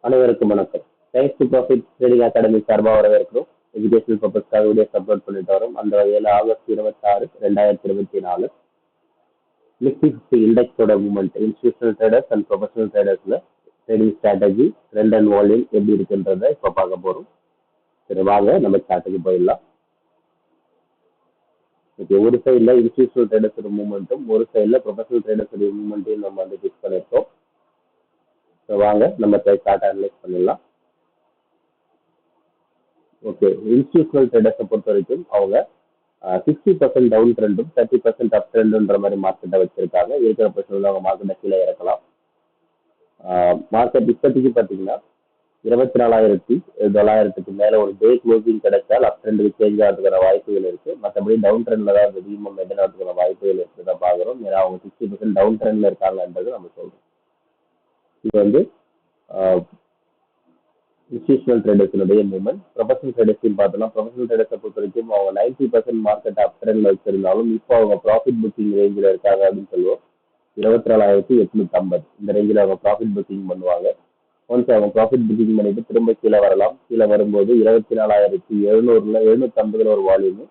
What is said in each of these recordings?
அனைவருக்கும் வணக்கம். Thanks to profit trading academy சார்பாக வரவேற்கிறோம். எஜுகேஷனல் பர்பஸ்க்காக வீடியோஸ் அப்லோட் பண்ணிட்டு வரோம். அந்த வகையில் ஆகஸ்ட் 26, 2024 நிஃப்டி 50 இண்டெக்ஸோட movement institutional traders and professional ட்ரேடர்ஸ்ல trading strategy trend and volume எப்படி இருக்குன்றத இப்போ பார்க்க போறோம். சரி, வாங்க நம்ம சார்ட்டுக்கு போயிடலாம். ஓகே, ஒரு சைடில் இன்ஸ்டிடியூஷனல் ட்ரேடர்ஸோட மூவ்மெண்ட்டும் ஒரு சைடில் ப்ரொஃபஷனல் ட்ரேடர்ஸோட மூவ்மெண்ட்டையும் நம்ம வந்து ஃபிக்ஸ் பண்ணியிருக்கோம். ஸோ வாங்க நம்ம சார்ட் அனலைஸ் பண்ணிடலாம். ஓகே, இன்ஸ்டிடியூஷனல் ட்ரேடர்ஸை பொறுத்த வரைக்கும் அவங்க 60% டவுன் ட்ரெண்டும் 30% அப் ட்ரெண்டுன்ற மாதிரி மார்க்கெட்டை வச்சிருக்காங்க. இருக்கிற பட்சத்தில் அவங்க மார்க்கெட்டை கீழே இறக்கலாம். மார்க்கெட் இப்போதைக்கு பார்த்தீங்கன்னா 24,900க்கு மேலே ஒரு டே க்ளோசிங் கிடைச்சால் அப் ட்ரெண்டுக்கு சேஞ்ச் ஆகிறதுக்கான வாய்ப்புகள் இருக்கு. மற்றபடி டவுன் ட்ரெண்ட்ல தான் அதிகமாக மெயின்டைன் ஆகிறதுக்கான வாய்ப்புகள் இருக்குதான் பார்க்குறோம். ஏன்னா அவங்க 60% டவுன் ட்ரெண்ட்ல இருக்காங்கன்றது நம்ம சொல்றோம். இது வந்து இன்ஸ்டிடியூஷனல் ட்ரேடர்ஸினுடைய மூவ்மெண்ட். ப்ரொஃபஷனல் ட்ரேடர்ஸையும் பார்த்தோம்னா ப்ரொஃபஷனல் ட்ரேடர்ஸை பொறுத்த வரைக்கும் அவங்க 90% மார்க்கெட் அப் ட்ரெண்ட்ல வச்சிருந்தாலும் இப்போ அவங்க ப்ராஃபிட் புக்கிங் ரேஞ்சில் இருக்காங்க அப்படின்னு சொல்லுவோம். 24,850 இந்த ரேஞ்சில் அவங்க ப்ராஃபிட் புக்கிங் பண்ணுவாங்க. ஒன்ஸ் அவங்க ப்ராஃபிட் புக்கிங் பண்ணிட்டு திரும்ப கீழே வரலாம். கீழே வரும்போது 24,750 ஒரு வால்யூமு,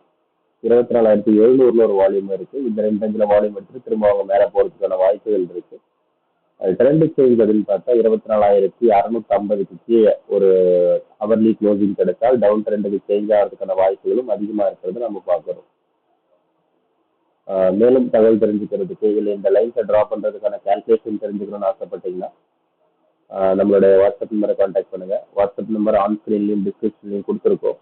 24,700 ஒரு வால்யூம் இருக்கு. இந்த ரெண்டு ரேஞ்சில் வால்யூம் எடுத்துட்டு திரும்ப அவங்க மேலே போகிறதுக்கான வாய்ப்புகள் இருக்கு. அது ட்ரெண்ட் சேஞ்ச் அப்படின்னு பார்த்தா 24,650க்கு கீழே ஒரு ஹவர்லி க்ளோசிங் கிடைச்சால் டவுன் ட்ரெண்டுக்கு சேஞ்ச் ஆகிறதுக்கான வாய்ப்புகளும் அதிகமாக இருக்கிறது நம்ம பார்க்குறோம். மேலும் தகவல் தெரிஞ்சுக்கிறதுக்கு இல்லை இந்த லைன்ஸை ட்ரா பண்ணுறதுக்கான கால்குலேஷன் தெரிஞ்சுக்கணும்னு ஆசைப்பட்டீங்கன்னா நம்மளுடைய வாட்ஸ்அப் நம்பரை கான்டாக்ட் பண்ணுங்க. வாட்ஸ்அப் நம்பர் ஆன் ஸ்க்ரீன்லையும் டிஸ்கிரிப்ஷன்லையும் கொடுத்துருக்கோம்.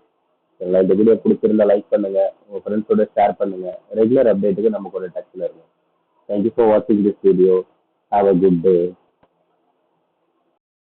சரிங்களா? இந்த வீடியோ பிடிச்சிருந்தா லைக் பண்ணுங்க, உங்கள் ஃப்ரெண்ட்ஸோட ஷேர் பண்ணுங்க. ரெகுலர் அப்டேட்டுக்கு நமக்கு ஒரு டச்சில் இருங்க. தேங்க்யூ ஃபார் வாட்சிங் this video. Have a good day.